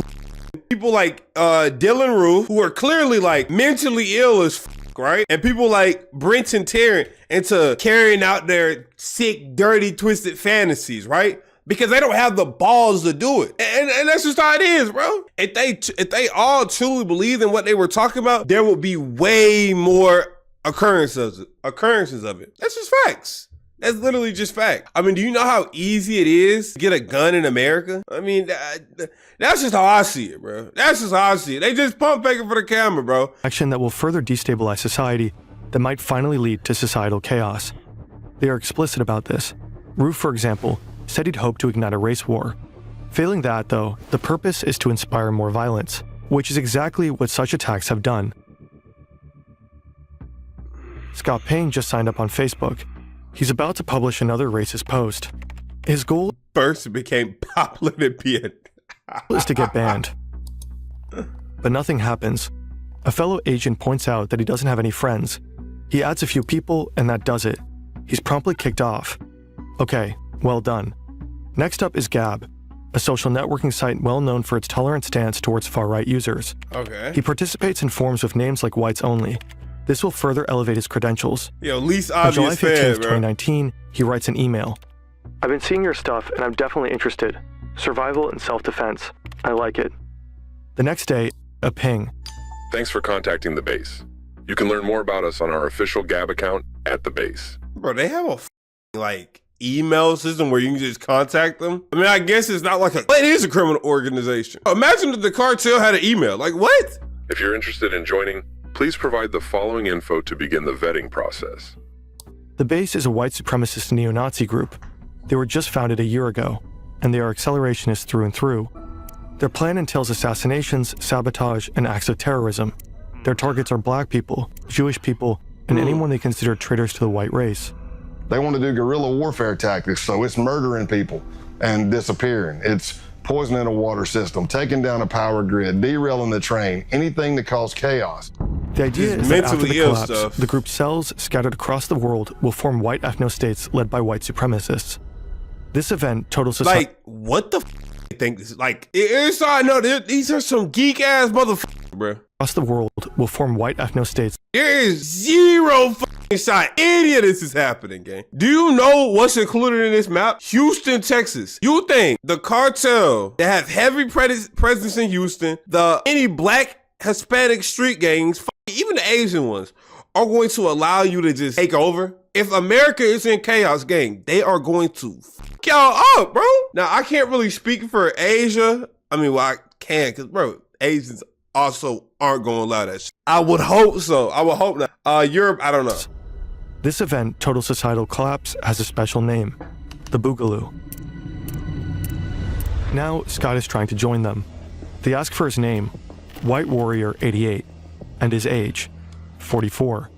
Speaker 1: people like Dylan Roof, who are clearly like mentally ill as right? And people like Brenton Tarrant into carrying out their sick, dirty, twisted fantasies, right? Because they don't have the balls to do it. And that's just how it is, bro. If they all truly believed in what they were talking about, there would be way more occurrences of it. That's just facts. That's literally just fact. I mean, do you know how easy it is to get a gun in America? I mean, that's just how I see it, bro. That's just how I see it. They just pump faking for the camera, bro.
Speaker 3: Action that will further destabilize society, that might finally lead to societal chaos. They are explicit about this. Roof, for example, said he'd hoped to ignite a race war. Failing that, though, the purpose is to inspire more violence, which is exactly what such attacks have done. Scott Payne just signed up on Facebook. He's about to publish another racist post. His goal
Speaker 1: first became popular to be
Speaker 3: is to get banned. But nothing happens. A fellow agent points out that he doesn't have any friends. He adds a few people, and that does it. He's promptly kicked off. Okay, well done. Next up is Gab, a social networking site well known for its tolerant stance towards far-right users.
Speaker 1: Okay.
Speaker 3: He participates in forums with names like Whites Only. This will further elevate his credentials.
Speaker 1: Yo, least
Speaker 3: On July
Speaker 1: obvious
Speaker 3: 15th,
Speaker 1: fan, bro.
Speaker 3: 2019, he writes an email. I've been seeing your stuff, and I'm definitely interested. Survival and self-defense. I like it. The next day, a ping.
Speaker 9: Thanks for contacting the base. You can learn more about us on our official Gab account at the base.
Speaker 1: Bro, they have a like email system where you can just contact them. I mean, I guess it's not like but it is a criminal organization. Imagine if the cartel had an email. Like, what?
Speaker 9: If you're interested in joining, please provide the following info to begin the vetting process.
Speaker 3: The base is a white supremacist neo-Nazi group. They were just founded a year ago, and they are accelerationists through and through. Their plan entails assassinations, sabotage, and acts of terrorism. Their targets are black people, Jewish people, and anyone they consider traitors to the white race.
Speaker 2: They want to do guerrilla warfare tactics, so it's murdering people and disappearing. It's poisoning a water system, taking down a power grid, derailing the train, anything to cause chaos.
Speaker 3: The idea is that after the collapse, the group's cells scattered across the world will form white ethno-states led by white supremacists. This event totals society.
Speaker 1: Like, what the f*** think this is? Like, it's I know these are some geek-ass motherfuckers, bro.
Speaker 3: Across the world will form white ethno-states.
Speaker 1: There is zero fucking shot any of this is happening, gang. Do you know what's included in this map? Houston, Texas. You think the cartel that have heavy presence in Houston, any black Hispanic street gangs, even the Asian ones, are going to allow you to just take over? If America is in chaos, gang, they are going to fuck y'all up, bro. Now, I can't really speak for Asia. I mean, well, I can, because, bro, Asians also aren't going to allow that shit. I would hope so. I would hope not. Europe, I don't know.
Speaker 3: This event, total societal collapse, has a special name, the Boogaloo. Now, Scott is trying to join them. They ask for his name, White Warrior 88, and his age, 44.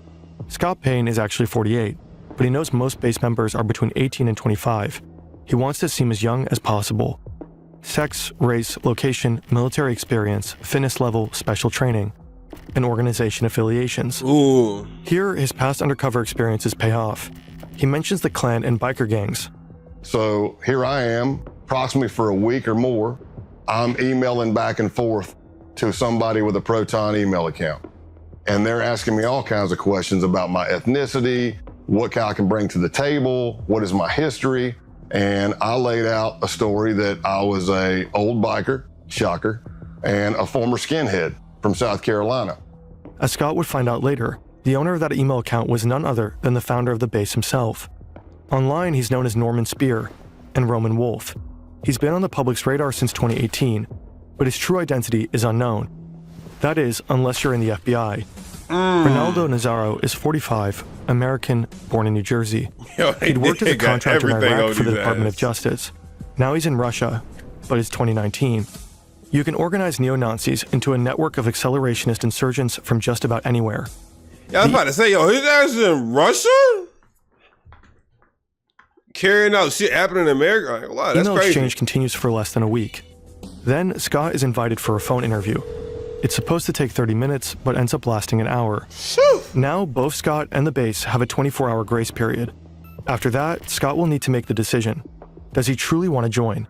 Speaker 3: Scott Payne is actually 48, but he knows most base members are between 18 and 25. He wants to seem as young as possible. Sex, race, location, military experience, fitness level, special training, and organization affiliations.
Speaker 1: Ooh.
Speaker 3: Here, his past undercover experiences pay off. He mentions the Klan and biker gangs.
Speaker 2: So here I am, approximately for a week or more. I'm emailing back and forth to somebody with a Proton email account. And they're asking me all kinds of questions about my ethnicity, what I can bring to the table, what is my history. And I laid out a story that I was a old biker, shocker, and a former skinhead from South Carolina.
Speaker 3: As Scott would find out later, the owner of that email account was none other than the founder of the base himself. Online, he's known as Norman Spear and Roman Wolf. He's been on the public's radar since 2018, but his true identity is unknown. That is, unless you're in the FBI. Ronaldo Nazaro is 45, American, born in New Jersey. He'd worked as a contractor in Iraq for the Department of Justice. Now he's in Russia, but it's 2019. You can organize neo-Nazis into a network of accelerationist insurgents from just about anywhere.
Speaker 1: Yeah, I was about to say, yo, his ass is in Russia? Carrying out shit happening in America? Wow, that's
Speaker 3: email
Speaker 1: crazy.
Speaker 3: exchange continues for less than a week. Then Scott is invited for a phone interview. It's supposed to take 30 minutes, but ends up lasting an hour. Now, both Scott and the base have a 24-hour grace period. After that, Scott will need to make the decision. Does he truly want to join?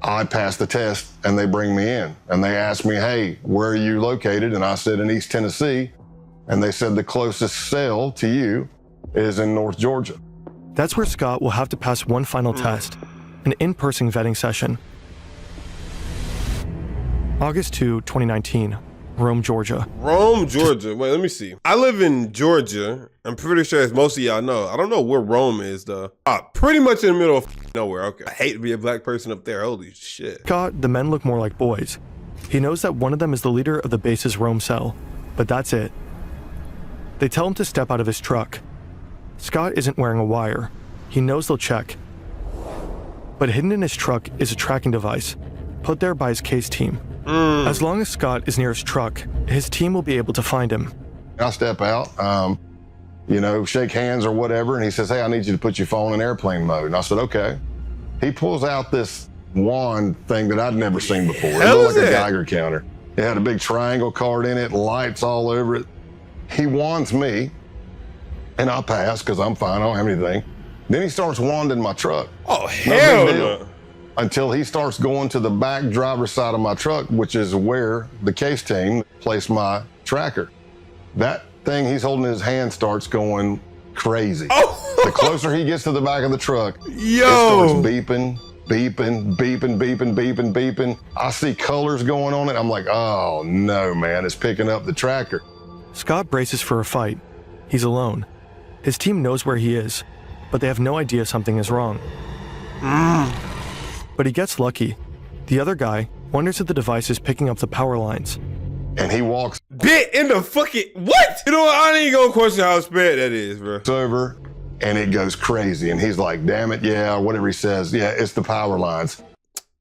Speaker 2: I passed the test and they bring me in and they asked me, hey, where are you located? And I said in East Tennessee. And they said the closest cell to you is in North Georgia.
Speaker 3: That's where Scott will have to pass one final test, an in-person vetting session. August 2, 2019, Rome, Georgia.
Speaker 1: Rome, Georgia. Wait, let me see. I live in Georgia. I'm pretty sure as most of y'all know. I don't know where Rome is, though. Pretty much in the middle of nowhere. Okay. I hate to be a black person up there. Holy shit.
Speaker 3: Scott, the men look more like boys. He knows that one of them is the leader of the base's Rome cell, but that's it. They tell him to step out of his truck. Scott isn't wearing a wire. He knows they'll check. But hidden in his truck is a tracking device, put there by his case team. As long as Scott is near his truck, his team will be able to find him.
Speaker 2: I step out, shake hands or whatever, and he says, hey, I need you to put your phone in airplane mode. And I said, okay. He pulls out this wand thing that I'd never seen before. It looked like a Geiger counter. It had a big triangle card in it, lights all over it. He wands me, and I pass because I'm fine, I don't have anything. Then he starts wanding my truck.
Speaker 1: Oh, hell no.
Speaker 2: Until he starts going to the back driver's side of my truck, which is where the case team placed my tracker. That thing he's holding in his hand starts going crazy.
Speaker 1: Oh.
Speaker 2: The closer he gets to the back of the truck,
Speaker 1: Yo.
Speaker 2: it starts beeping, beeping, beeping, beeping, beeping, beeping. I see colors going on it. I'm like, oh no, man, it's picking up the tracker.
Speaker 3: Scott braces for a fight. He's alone. His team knows where he is, but they have no idea something is wrong. But he gets lucky. The other guy wonders if the device is picking up the power lines.
Speaker 2: And he walks
Speaker 1: Bit in the fucking, what? You know what, I ain't gonna question how spared that is, bro.
Speaker 2: over and it goes crazy. And he's like, damn it, yeah, or whatever he says. Yeah, it's the power lines.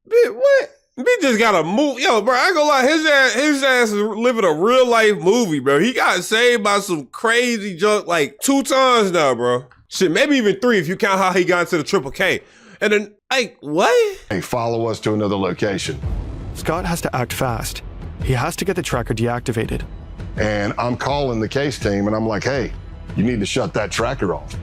Speaker 1: Bit, what? Bit just gotta move. Yo, bro, I ain't gonna lie, his ass is living a real life movie, bro. He got saved by some crazy junk like 2 times now, bro. Shit, maybe even 3 if you count how he got into the Triple K. And then, like, what?
Speaker 2: Hey, follow us to another location.
Speaker 3: Scott has to act fast. He has to get the tracker deactivated.
Speaker 2: And I'm calling the case team and I'm like, hey, you need to shut that tracker off.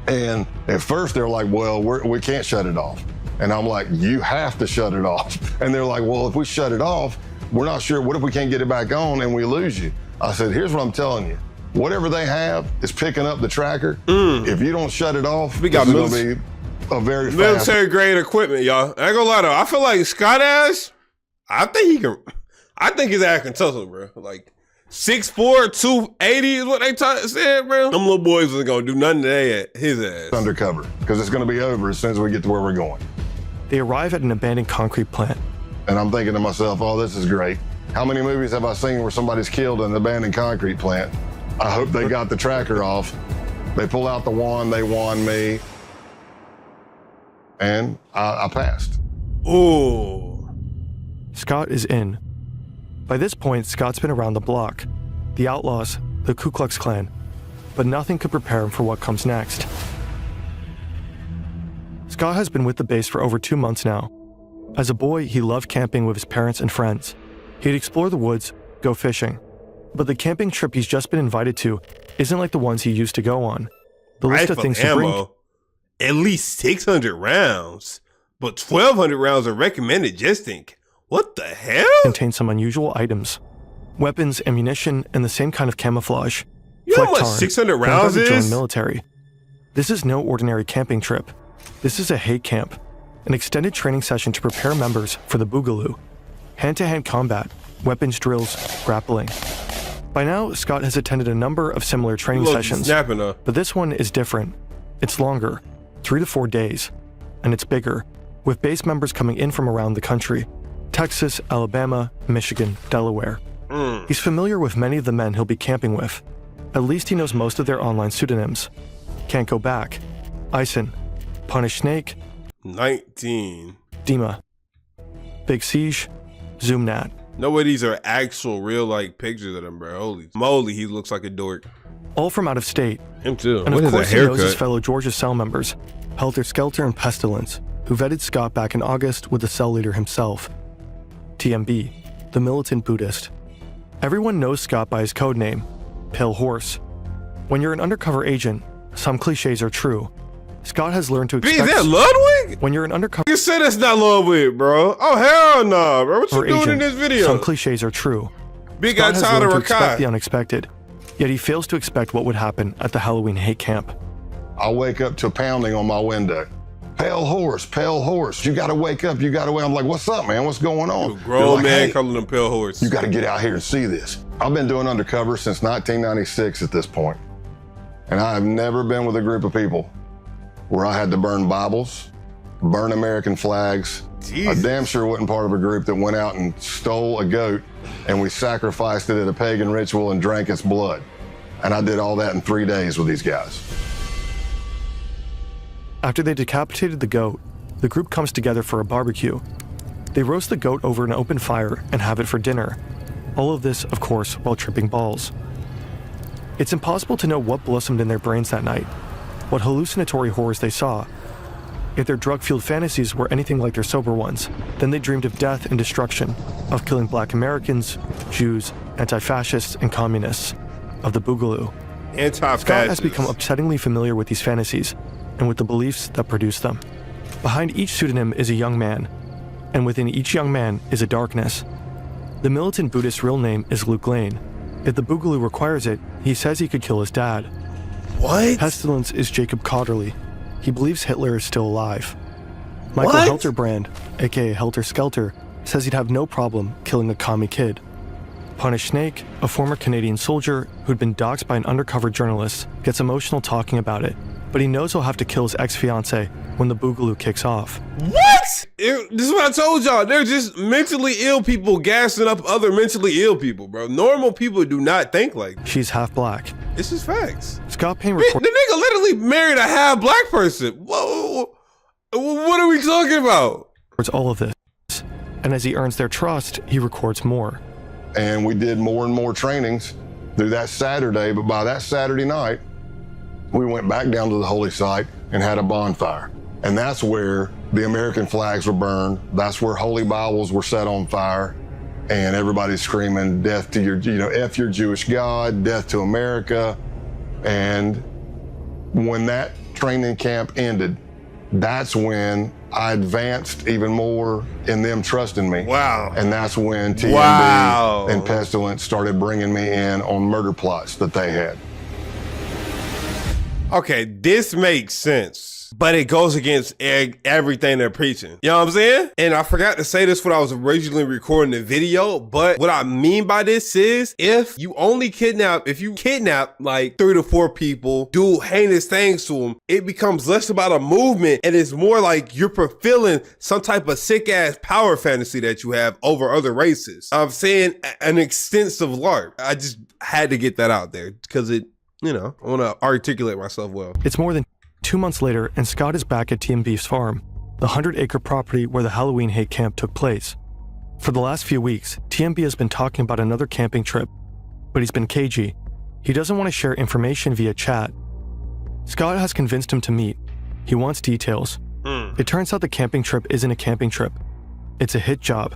Speaker 2: And at first they're like, well, we can't shut it off. And I'm like, you have to shut it off. And they're like, well, if we shut it off, we're not sure. What if we can't get it back on and we lose you? I said, here's what I'm telling you. Whatever they have is picking up the tracker. If you don't shut it off,
Speaker 1: We got
Speaker 2: it's going to be a very fast.
Speaker 1: military grade equipment, y'all. I ain't gonna lie though. I feel like Scott ass, I think his ass can tussle, bro. Like 6'4", 280 is what they said, bro. Them little boys wasn't gonna do nothing to his ass.
Speaker 2: Undercover, because it's going to be over as soon as we get to where we're going.
Speaker 3: They arrive at an abandoned concrete plant.
Speaker 2: And I'm thinking to myself, oh, this is great. How many movies have I seen where somebody's killed in an abandoned concrete plant? I hope they got the tracker off. They pull out the wand, they wand me, and I passed.
Speaker 1: Ooh.
Speaker 3: Scott is in. By this point, Scott's been around the block, the Outlaws, the Ku Klux Klan, but nothing could prepare him for what comes next. Scott has been with the base for over 2 months now. As a boy, he loved camping with his parents and friends. He'd explore the woods, go fishing. But the camping trip he's just been invited to isn't like the ones he used to go on. The list of things to bring...
Speaker 1: At least 600 rounds, but 1,200 rounds are recommended just in case. What the hell?
Speaker 3: Contains some unusual items. Weapons, ammunition, and the same kind of camouflage.
Speaker 1: You know how much 600 rounds is?
Speaker 3: Military. This is no ordinary camping trip. This is a hate camp, an extended training session to prepare members for the Boogaloo. Hand-to-hand combat, weapons drills, grappling. By now, Scott has attended a number of similar training sessions, but this one is different. It's longer, 3 to 4 days, and it's bigger, with base members coming in from around the country. Texas, Alabama, Michigan, Delaware. He's familiar with many of the men he'll be camping with. At least he knows most of their online pseudonyms. Can't Go Back, Ison, Punish Snake,
Speaker 1: 19,
Speaker 3: Dima, Big Siege, Zoomnat.
Speaker 1: No way these are actual real pictures of them, bro. Holy moly, he looks like a dork.
Speaker 3: All from out of state.
Speaker 1: Him too.
Speaker 3: And of course he knows his fellow Georgia cell members, Helter Skelter and Pestilence, who vetted Scott back in August with the cell leader himself. TMB, the militant Buddhist. Everyone knows Scott by his code name, Pale Horse. When you're an undercover agent, some cliches are true. Scott has learned to expect...
Speaker 1: Is that Ludwig?
Speaker 3: When you're an undercover...
Speaker 1: You said that's not Ludwig, bro. Oh, hell no, nah, bro. What you doing
Speaker 3: agent,
Speaker 1: in this video?
Speaker 3: Some cliches are true.
Speaker 1: Big guy
Speaker 3: Scott has learned to
Speaker 1: Rakai.
Speaker 3: expect the unexpected, yet he fails to expect what would happen at the Halloween hate camp.
Speaker 2: I wake up to pounding on my window. Pale horse, you gotta wake up, you gotta wake up. I'm like, what's up, man? What's going on?
Speaker 1: You're a grown man calling them pale horse.
Speaker 2: You gotta get out here and see this. I've been doing undercover since 1996 at this point. And I have never been with a group of people where I had to burn Bibles, burn American flags.
Speaker 1: Jesus.
Speaker 2: I damn sure wasn't part of a group that went out and stole a goat and we sacrificed it at a pagan ritual and drank its blood. And I did all that in 3 days with these guys.
Speaker 3: After they decapitated the goat, the group comes together for a barbecue. They roast the goat over an open fire and have it for dinner. All of this, of course, while tripping balls. It's impossible to know what blossomed in their brains that night, what hallucinatory horrors they saw. If their drug-fueled fantasies were anything like their sober ones, then they dreamed of death and destruction, of killing Black Americans, Jews, anti-fascists, and communists, of the Boogaloo. Scott has become upsettingly familiar with these fantasies, and with the beliefs that produce them. Behind each pseudonym is a young man, and within each young man is a darkness. The militant Buddhist's real name is Luke Lane. If the Boogaloo requires it, he says he could kill his dad.
Speaker 1: What?
Speaker 3: Pestilence is Jacob Cotterly. He believes Hitler is still alive. Michael Helterbrand, aka Helter Skelter, says he'd have no problem killing the commie kid. Punish Snake, a former Canadian soldier who'd been doxxed by an undercover journalist, gets emotional talking about it, but he knows he'll have to kill his ex-fiancée when the Boogaloo kicks off.
Speaker 1: What? This is what I told y'all. They're just mentally ill people gassing up other mentally ill people, bro. Normal people do not think like that.
Speaker 3: She's half black.
Speaker 1: This is facts.
Speaker 3: Scott Payne
Speaker 1: The nigga literally married a half black person. Whoa. What are we talking about?
Speaker 3: Records all of this, and as he earns their trust, he records more.
Speaker 2: And we did more and more trainings through that Saturday, but by that Saturday night, we went back down to the holy site and had a bonfire. And that's where the American flags were burned. That's where holy Bibles were set on fire. And everybody's screaming, death to your, F your Jewish God, death to America. And when that training camp ended, that's when I advanced even more in them trusting me.
Speaker 1: Wow.
Speaker 2: And that's when TMB and Pestilence started bringing me in on murder plots that they had.
Speaker 1: Okay, this makes sense, but it goes against everything they're preaching. You know what I'm saying? And I forgot to say this when I was originally recording the video, but what I mean by this is if you kidnap like 3 to 4 people, do heinous things to them, it becomes less about a movement and it's more like you're fulfilling some type of sick ass power fantasy that you have over other races. I'm saying an extensive LARP. I just had to get that out there because You know, I want to articulate myself well.
Speaker 3: It's more than 2 months later, and Scott is back at TMB's farm, the 100-acre property where the Halloween hate camp took place. For the last few weeks, TMB has been talking about another camping trip, but he's been cagey. He doesn't want to share information via chat. Scott has convinced him to meet. He wants details. It turns out the camping trip isn't a camping trip. It's a hit job.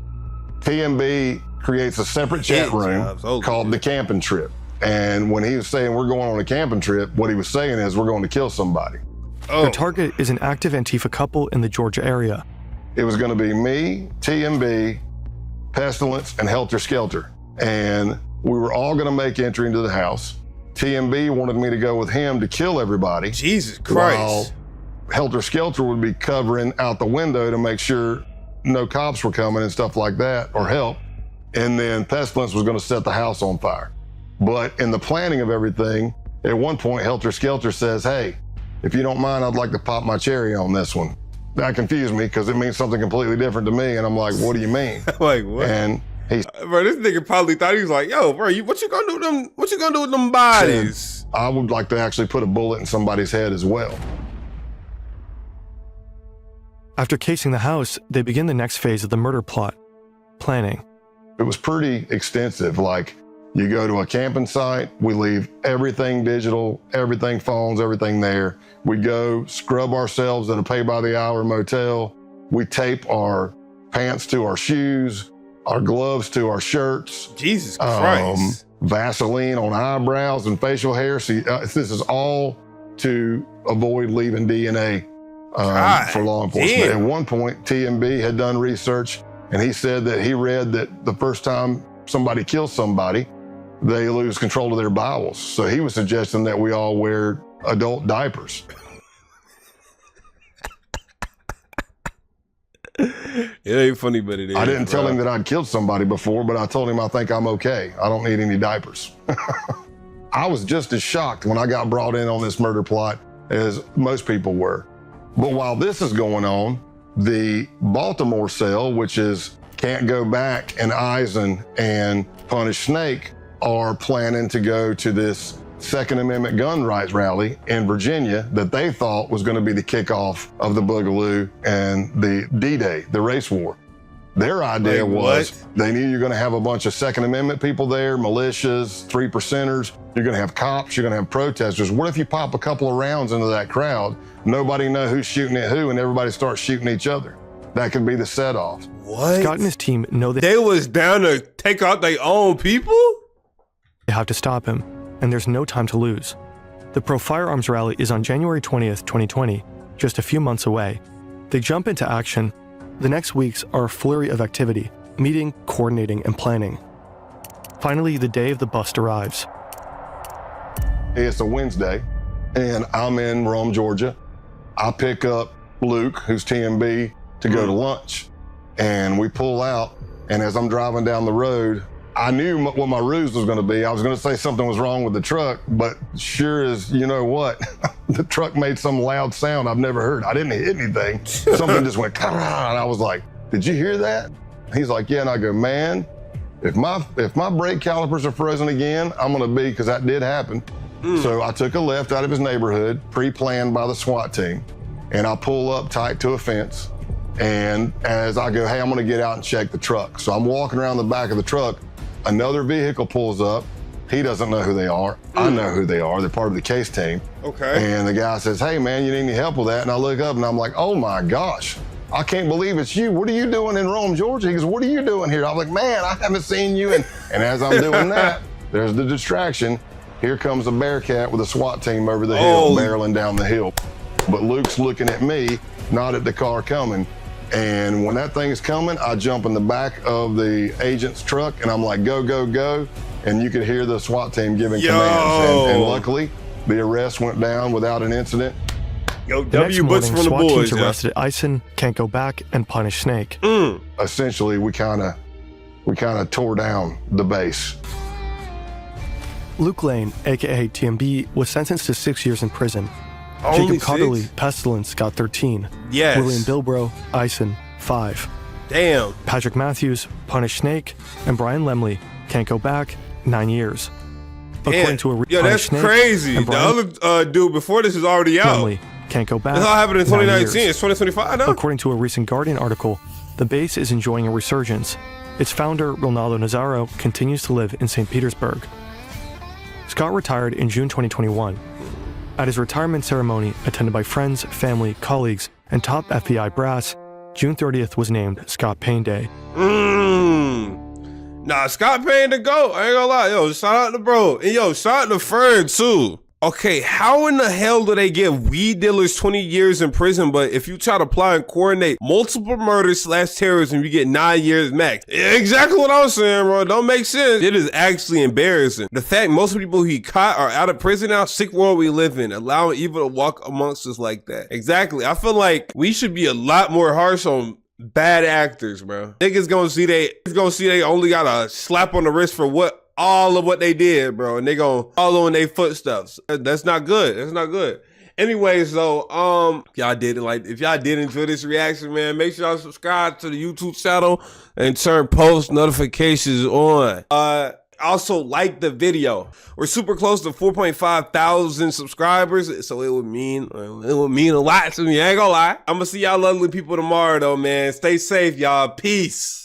Speaker 2: TMB creates a separate chat room called the camping trip. And when he was saying we're going on a camping trip, what he was saying is we're going to kill somebody.
Speaker 3: The target is an active Antifa couple in the Georgia area.
Speaker 2: It was going to be me, TMB, Pestilence, and Helter Skelter. And we were all going to make entry into the house. TMB wanted me to go with him to kill everybody.
Speaker 1: Jesus Christ.
Speaker 2: While Helter Skelter would be covering out the window to make sure no cops were coming and stuff like that, or help. And then Pestilence was going to set the house on fire. But in the planning of everything, at one point, Helter Skelter says, hey, if you don't mind, I'd like to pop my cherry on this one. That confused me because it means something completely different to me. And I'm like, what do you mean?
Speaker 1: Like, what?
Speaker 2: And he
Speaker 1: bro, this nigga probably thought he was like, yo, bro, what you gonna do with them? What you gonna do with them bodies?
Speaker 2: I would like to actually put a bullet in somebody's head as well.
Speaker 3: After casing the house, they begin the next phase of the murder plot, planning.
Speaker 2: It was pretty extensive. Like, you go to a camping site, we leave everything digital, everything phones, everything there. We go scrub ourselves at a pay-by-the-hour motel. We tape our pants to our shoes, our gloves to our shirts.
Speaker 1: Jesus Christ.
Speaker 2: Vaseline on eyebrows and facial hair. See, this is all to avoid leaving DNA for law enforcement.
Speaker 1: Damn.
Speaker 2: At one point, TMB had done research, and he said that he read that the first time somebody kills somebody, they lose control of their bowels. So he was suggesting that we all wear adult diapers.
Speaker 1: It ain't funny, but it is.
Speaker 2: I didn't tell him that I'd killed somebody before, but I told him I think I'm okay. I don't need any diapers. I was just as shocked when I got brought in on this murder plot as most people were. But while this is going on, the Baltimore cell, which is Can't Go Back, and Eisen and Punish Snake, are planning to go to this Second Amendment gun rights rally in Virginia that they thought was going to be the kickoff of the Boogaloo and the D-Day, the race war. Their idea was they knew you're going to have a bunch of Second Amendment people there, militias, 3%ers. You're going to have cops. You're going to have protesters. What if you pop a couple of rounds into that crowd? Nobody know who's shooting at who, and everybody starts shooting each other. That could be the set-off.
Speaker 1: What?
Speaker 3: Scott and his team know that
Speaker 1: they was down to take out their own people?
Speaker 3: they have to stop him, and there's no time to lose. The Pro Firearms Rally is on January 20th, 2020, just a few months away. They jump into action. The next weeks are a flurry of activity, meeting, coordinating, and planning. Finally, the day of the bust arrives.
Speaker 2: It's a Wednesday, and I'm in Rome, Georgia. I pick up Luke, who's TMB, to go to lunch, and we pull out, and as I'm driving down the road, I knew what my ruse was going to be. I was going to say something was wrong with the truck, but sure as you know what, the truck made some loud sound I've never heard. I didn't hit anything. Something just went, and I was like, did you hear that? He's like, yeah, and I go, man, if my brake calipers are frozen again, I'm going to be, because that did happen. So I took a left out of his neighborhood, pre-planned by the SWAT team, and I pull up tight to a fence. And as I go, hey, I'm going to get out and check the truck. So I'm walking around the back of the truck. Another vehicle pulls up. He doesn't know who they are. I know who they are. They're part of the case team.
Speaker 1: Okay.
Speaker 2: And the guy says, hey, man, you need any help with that? And I look up and I'm like, oh my gosh, I can't believe it's you. What are you doing in Rome, Georgia? He goes, what are you doing here? I'm like, man, I haven't seen you. And as I'm doing that, there's the distraction. Here comes a Bearcat with a SWAT team over the hill, barreling down the hill. But Luke's looking at me, not at the car coming. And when that thing is coming, I jump in the back of the agent's truck and I'm like, go, go, go. And you could hear the SWAT team giving commands. And luckily, the arrest went down without an incident.
Speaker 1: Yo,
Speaker 3: The next
Speaker 1: W butts
Speaker 3: morning,
Speaker 1: from the
Speaker 3: SWAT
Speaker 1: boys.
Speaker 3: teams arrested Eisen, Can't Go Back, and Punish Snake.
Speaker 2: Essentially, we kind of tore down the base.
Speaker 3: Luke Lane, aka TMB, was sentenced to 6 years in prison.
Speaker 1: Only
Speaker 3: Jacob Cotterly,
Speaker 1: 6?
Speaker 3: Pestilence, got 13.
Speaker 1: Yes.
Speaker 3: William Bilbro, Eisen, 5.
Speaker 1: Damn.
Speaker 3: Patrick Matthews, Punish Snake, and Brian Lemley, Can't Go Back, 9 years. According to a
Speaker 1: Yo, that's
Speaker 3: snake,
Speaker 1: crazy.
Speaker 3: and
Speaker 1: The
Speaker 3: Brian
Speaker 1: other dude before this is already out.
Speaker 3: Lumley can't go back.
Speaker 1: This all happened in
Speaker 3: 9
Speaker 1: 2019.
Speaker 3: years.
Speaker 1: It's 2025 now.
Speaker 3: According to a recent Guardian article, the base is enjoying a resurgence. Its founder, Ronaldo Nazzaro, continues to live in St. Petersburg. Scott retired in June 2021. At his retirement ceremony, attended by friends, family, colleagues, and top FBI brass, June 30th was named Scott Payne Day.
Speaker 1: Nah, Scott Payne the GOAT. I ain't gonna lie. Yo, shout out to bro. And yo, shout out to Fern too. Okay, how in the hell do they give weed dealers 20 years in prison, but if you try to apply and coordinate multiple murders / terrorism, you get 9 years max? Exactly what I was saying, bro. Don't make sense. It is actually embarrassing. The fact most people he caught are out of prison now, sick world we live in, allowing evil to walk amongst us like that. Exactly. I feel like we should be a lot more harsh on bad actors, bro. Niggas gonna see they only got a slap on the wrist for all of what they did, bro, and they gonna follow in their footsteps. That's not good. That's not good. Anyways, though, if y'all did enjoy this reaction, man, make sure y'all subscribe to the YouTube channel and turn post notifications on. Also like the video. We're super close to 4.5 thousand subscribers, so it would mean a lot to me. I ain't gonna lie. I'm gonna see y'all lovely people tomorrow, though, man. Stay safe, y'all. Peace.